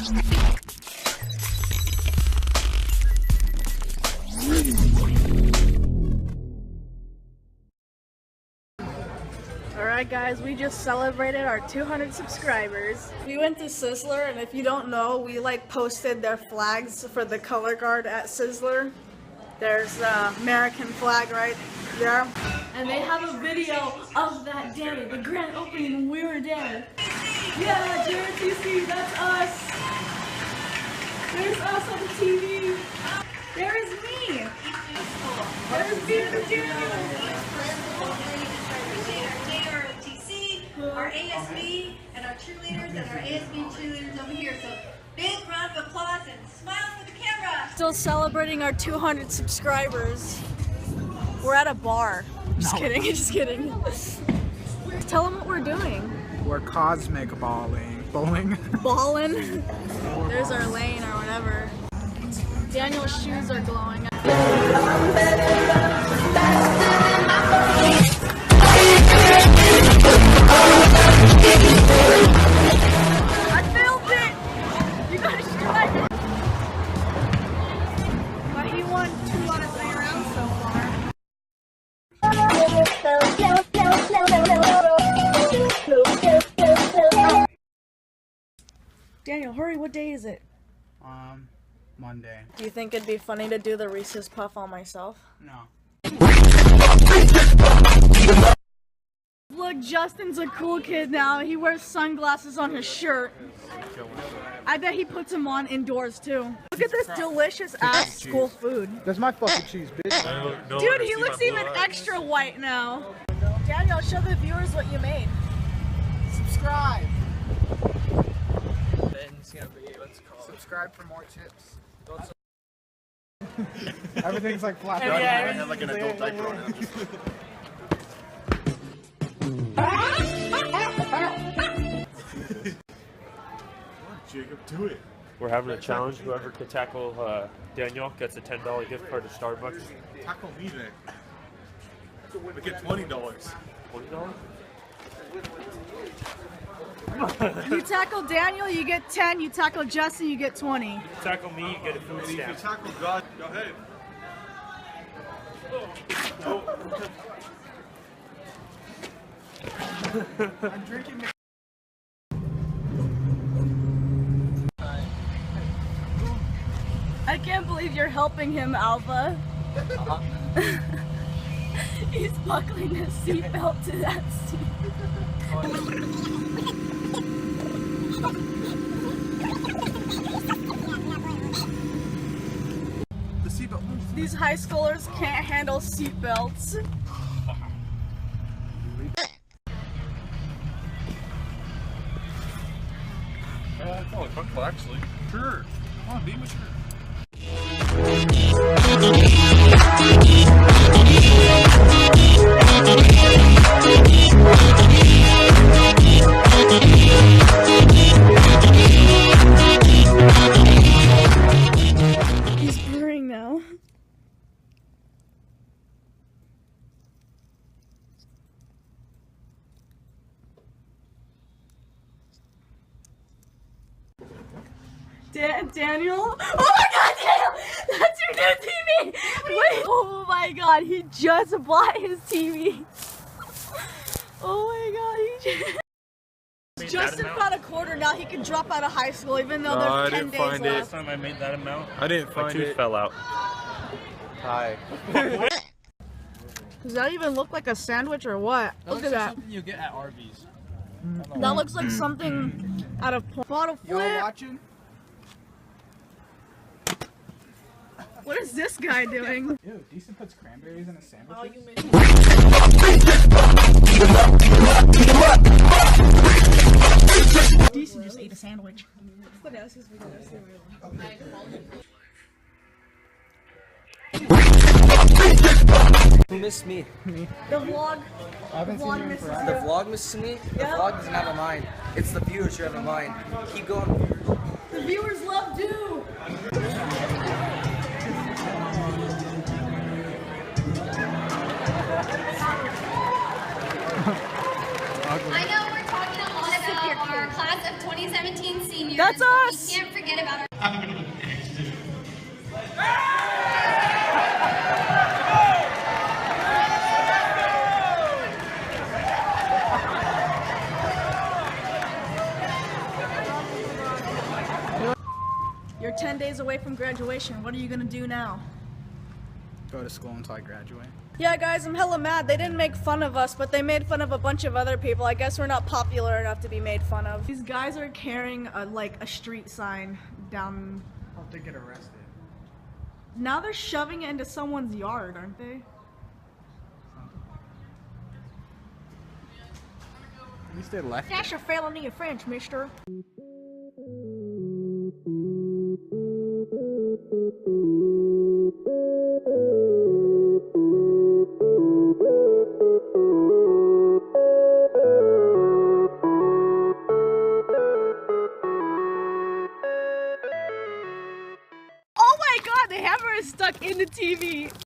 Alright guys, we just celebrated our 200 subscribers. We went to Sizzler, and if you don't know, we like posted their flags for the color guard at Sizzler. There's the American flag right there. And they have a video of that day, the grand opening when we were there. Yeah, JRTC, that's us. There's us on the TV. There is me. There's me and the Daniel. Our ASB and our cheerleaders and our ASB cheerleaders over here. So big round of applause and smile for the camera. Still celebrating our 200 subscribers. We're at a bar. Just kidding, just kidding. Tell them what we're doing. We're cosmic bowling. Ballin'. There's our lane or whatever. Daniel's shoes are glowing. I filmed it! You guys should like it. But he won 2 out of 3 rounds so far. Daniel, hurry, what day is it? Monday. Do you think it'd be funny to do the Reese's Puff on myself? No. Look, Justin's a cool kid now. He wears sunglasses on his shirt. I bet he puts them on indoors too. Look at this delicious ass school food. That's my fucking cheese, bitch. Dude, he looks even extra white now. Daniel, show the viewers what you made. Subscribe. Subscribe for more tips. Everything's like flat. Yeah, I had like an adult diaper on it. Jacob, do it. We're having a challenge. Whoever can tackle Daniel gets a $10 gift card to Starbucks. Tackle me then. We get $20. $20? You tackle Daniel, you get 10. You tackle Justin, you get 20. You tackle me, you get a food If you stamp. tackle God, go ahead. I'm drinking. I can't believe you're helping him, Alpha. He's buckling his seatbelt to that seat. The seatbelt. These high schoolers can't handle seatbelts. Probably comfortable, actually. Sure. Come on, be mature. He's blurring now. Daniel? Oh my god, Daniel! That's your new TV! Wait! Oh my god, he just bought his TV. Oh my god, he just... Justin found a quarter, now he can drop out of high school even though there's 10 days left. Last time I made that amount, I didn't my find tooth it. fell out. Hi. Does that even look like a sandwich or what? Look at that. Something you get at Arby's. That looks like something out of bottle Y'all flip. watching? What is this guy doing? Ew, Decent puts cranberries in a sandwich. Oh, you made Decent just ate a sandwich. Who missed me? The vlog. I haven't seen you in misses forever. The vlog misses me? The Yeah. vlog doesn't have a mind. It's the viewers who have a mind. Keep going, viewers. The viewers love do. I know we're talking a lot about our our class of 2017 seniors. That's us! We can't forget about our You're 10 days away from graduation. What are you gonna do now? Go to school until I graduate. Yeah, guys, I'm hella mad. They didn't make fun of us, but they made fun of a bunch of other people. I guess we're not popular enough to be made fun of. These guys are carrying a street sign down. Hope they get arrested. Now they're shoving it into someone's yard, aren't they? At least they left That's it. a felony offense, mister. Oh my god, the hammer is stuck in the TV.